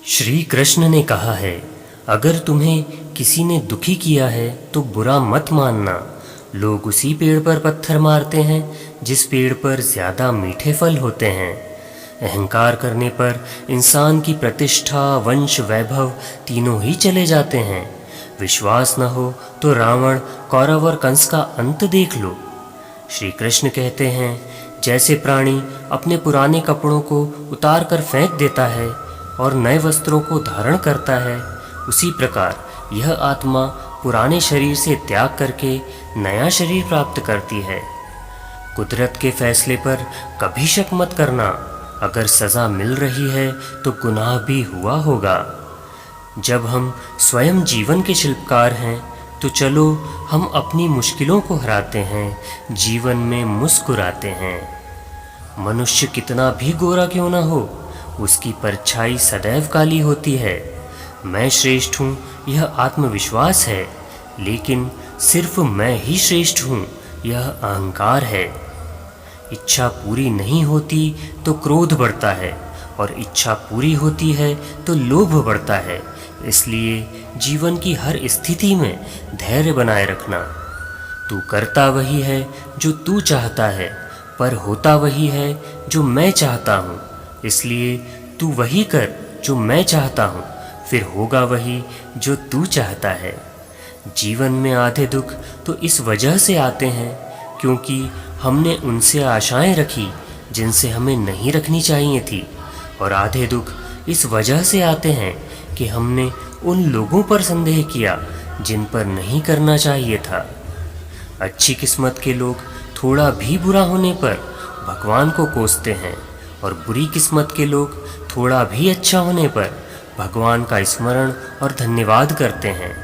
श्री कृष्ण ने कहा है, अगर तुम्हें किसी ने दुखी किया है तो बुरा मत मानना। लोग उसी पेड़ पर पत्थर मारते हैं जिस पेड़ पर ज़्यादा मीठे फल होते हैं। अहंकार करने पर इंसान की प्रतिष्ठा, वंश, वैभव तीनों ही चले जाते हैं। विश्वास न हो तो रावण, कौरव और कंस का अंत देख लो। श्री कृष्ण कहते हैं, जैसे प्राणी अपने पुराने कपड़ों को उतार कर फेंक देता है और नए वस्त्रों को धारण करता है, उसी प्रकार यह आत्मा पुराने शरीर से त्याग करके नया शरीर प्राप्त करती है। कुदरत के फैसले पर कभी शक मत करना। अगर सज़ा मिल रही है तो गुनाह भी हुआ होगा। जब हम स्वयं जीवन के शिल्पकार हैं तो चलो हम अपनी मुश्किलों को हराते हैं, जीवन में मुस्कुराते हैं। मनुष्य कितना भी गोरा क्यों ना हो, उसकी परछाई सदैव काली होती है। मैं श्रेष्ठ हूँ यह आत्मविश्वास है, लेकिन सिर्फ मैं ही श्रेष्ठ हूँ यह अहंकार है। इच्छा पूरी नहीं होती तो क्रोध बढ़ता है और इच्छा पूरी होती है तो लोभ बढ़ता है। इसलिए जीवन की हर स्थिति में धैर्य बनाए रखना। तू करता वही है जो तू चाहता है, पर होता वही है जो मैं चाहता हूँ। इसलिए तू वही कर जो मैं चाहता हूँ, फिर होगा वही जो तू चाहता है। जीवन में आधे दुख तो इस वजह से आते हैं क्योंकि हमने उनसे आशाएं रखी जिनसे हमें नहीं रखनी चाहिए थी, और आधे दुख इस वजह से आते हैं कि हमने उन लोगों पर संदेह किया जिन पर नहीं करना चाहिए था। अच्छी किस्मत के लोग थोड़ा भी बुरा होने पर भगवान को कोसते हैं, और बुरी किस्मत के लोग थोड़ा भी अच्छा होने पर भगवान का स्मरण और धन्यवाद करते हैं।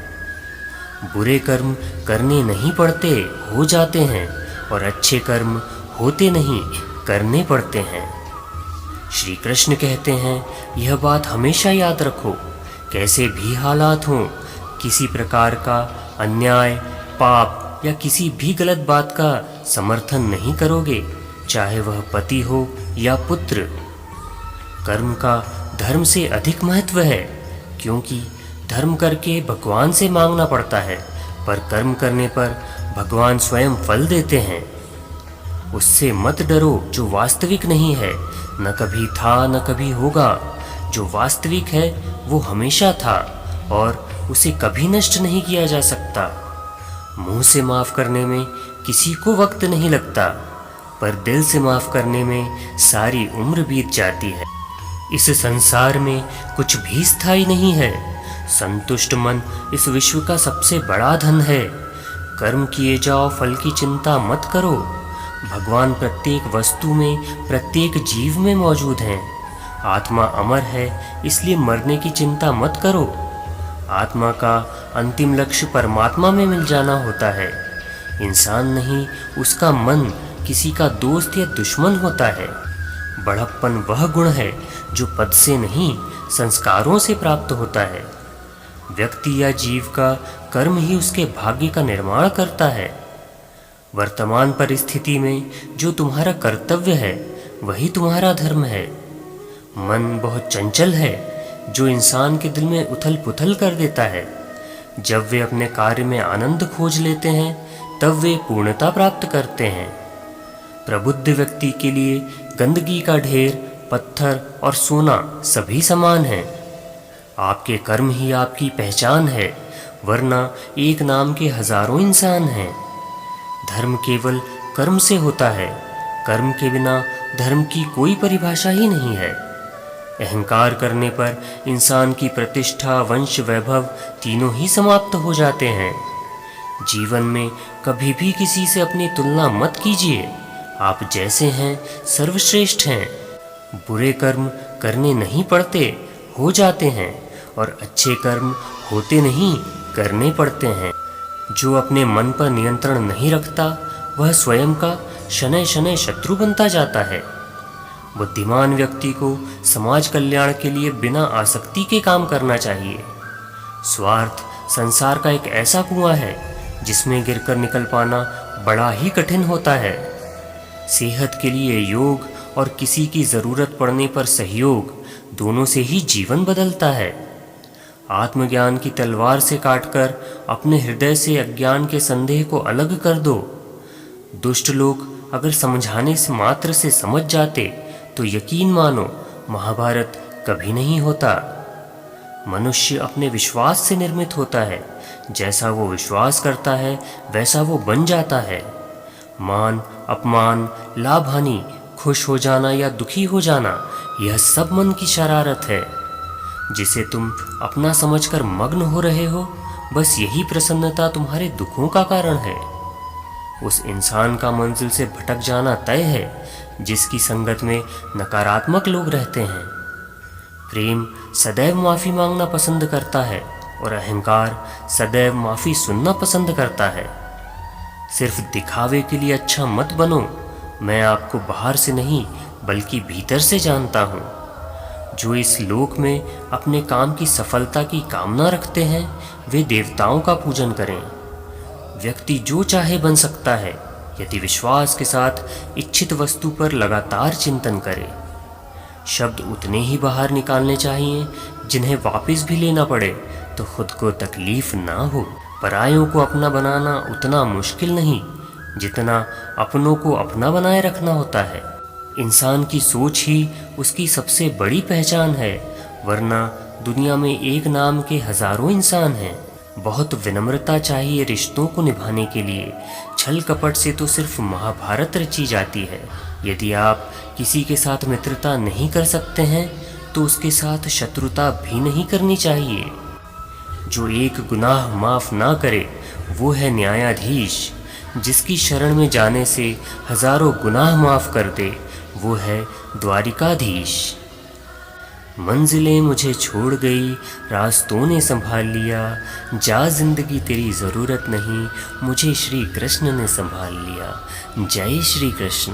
बुरे कर्म करने नहीं पड़ते, हो जाते हैं, और अच्छे कर्म होते नहीं, करने पड़ते हैं। श्री कृष्ण कहते हैं, यह बात हमेशा याद रखो, कैसे भी हालात हों, किसी प्रकार का अन्याय, पाप या किसी भी गलत बात का समर्थन नहीं करोगे, चाहे वह पति हो या पुत्र। कर्म का धर्म से अधिक महत्व है, क्योंकि धर्म करके भगवान से मांगना पड़ता है, पर कर्म करने पर भगवान स्वयं फल देते हैं। उससे मत डरो जो वास्तविक नहीं है, न कभी था न कभी होगा। जो वास्तविक है वो हमेशा था और उसे कभी नष्ट नहीं किया जा सकता। मुंह से माफ़ करने में किसी को वक्त नहीं लगता, पर दिल से माफ़ करने में सारी उम्र बीत जाती है। इस संसार में कुछ भी स्थायी नहीं है। संतुष्ट मन इस विश्व का सबसे बड़ा धन है। कर्म किए जाओ, फल की चिंता मत करो। भगवान प्रत्येक वस्तु में, प्रत्येक जीव में मौजूद हैं। आत्मा अमर है, इसलिए मरने की चिंता मत करो। आत्मा का अंतिम लक्ष्य परमात्मा में मिल जाना होता है। इंसान नहीं, उसका मन किसी का दोस्त या दुश्मन होता है। बड़प्पन वह गुण है जो पद से नहीं, संस्कारों से प्राप्त होता है। व्यक्ति या जीव का कर्म ही उसके भाग्य का निर्माण करता है। वर्तमान परिस्थिति में जो तुम्हारा कर्तव्य है वही तुम्हारा धर्म है। मन बहुत चंचल है, जो इंसान के दिल में उथल पुथल कर देता है। जब वे अपने कार्य में आनंद खोज लेते हैं तब वे पूर्णता प्राप्त करते हैं। प्रबुद्ध व्यक्ति के लिए गंदगी का ढेर, पत्थर और सोना सभी समान हैं। आपके कर्म ही आपकी पहचान है, वरना एक नाम के हजारों इंसान हैं। धर्म केवल कर्म से होता है, कर्म के बिना धर्म की कोई परिभाषा ही नहीं है। अहंकार करने पर इंसान की प्रतिष्ठा, वंश, वैभव तीनों ही समाप्त हो जाते हैं। जीवन में कभी भी किसी से अपनी तुलना मत कीजिए। आप जैसे हैं सर्वश्रेष्ठ हैं। बुरे कर्म करने नहीं पड़ते, हो जाते हैं, और अच्छे कर्म होते नहीं, करने पड़ते हैं। जो अपने मन पर नियंत्रण नहीं रखता वह स्वयं का शनै शनै शत्रु बनता जाता है। बुद्धिमान व्यक्ति को समाज कल्याण के लिए बिना आसक्ति के काम करना चाहिए। स्वार्थ संसार का एक ऐसा कुआं है जिसमें गिरकर निकल पाना बड़ा ही कठिन होता है। सेहत के लिए योग और किसी की ज़रूरत पड़ने पर सहयोग दोनों से ही जीवन बदलता है। आत्मज्ञान की तलवार से काटकर अपने हृदय से अज्ञान के संदेह को अलग कर दो। दुष्ट लोग अगर समझाने से मात्र से समझ जाते तो यकीन मानो महाभारत कभी नहीं होता। मनुष्य अपने विश्वास से निर्मित होता है। जैसा वो विश्वास करता है वैसा वो बन जाता है। मान अपमान, लाभ हानि, खुश हो जाना या दुखी हो जाना, यह सब मन की शरारत है। जिसे तुम अपना समझकर मग्न हो रहे हो, बस यही प्रसन्नता तुम्हारे दुखों का कारण है। उस इंसान का मंजिल से भटक जाना तय है जिसकी संगत में नकारात्मक लोग रहते हैं। प्रेम सदैव माफ़ी मांगना पसंद करता है और अहंकार सदैव माफ़ी सुनना पसंद करता है। सिर्फ दिखावे के लिए अच्छा मत बनो। मैं आपको बाहर से नहीं बल्कि भीतर से जानता हूँ। जो इस लोक में अपने काम की सफलता की कामना रखते हैं वे देवताओं का पूजन करें। व्यक्ति जो चाहे बन सकता है यदि विश्वास के साथ इच्छित वस्तु पर लगातार चिंतन करे। शब्द उतने ही बाहर निकालने चाहिए जिन्हें वापस भी लेना पड़े तो खुद को तकलीफ ना हो। परायों को अपना बनाना उतना मुश्किल नहीं जितना अपनों को अपना बनाए रखना होता है। इंसान की सोच ही उसकी सबसे बड़ी पहचान है, वरना दुनिया में एक नाम के हजारों इंसान हैं। बहुत विनम्रता चाहिए रिश्तों को निभाने के लिए। छल कपट से तो सिर्फ महाभारत रची जाती है। यदि आप किसी के साथ मित्रता नहीं कर सकते हैं तो उसके साथ शत्रुता भी नहीं करनी चाहिए। जो एक गुनाह माफ ना करे वो है न्यायाधीश। जिसकी शरण में जाने से हजारों गुनाह माफ कर दे वो है द्वारिकाधीश। मंजिलें मुझे छोड़ गई, रास्तों ने संभाल लिया। जा जिंदगी तेरी ज़रूरत नहीं, मुझे श्री कृष्ण ने संभाल लिया। जय श्री कृष्ण।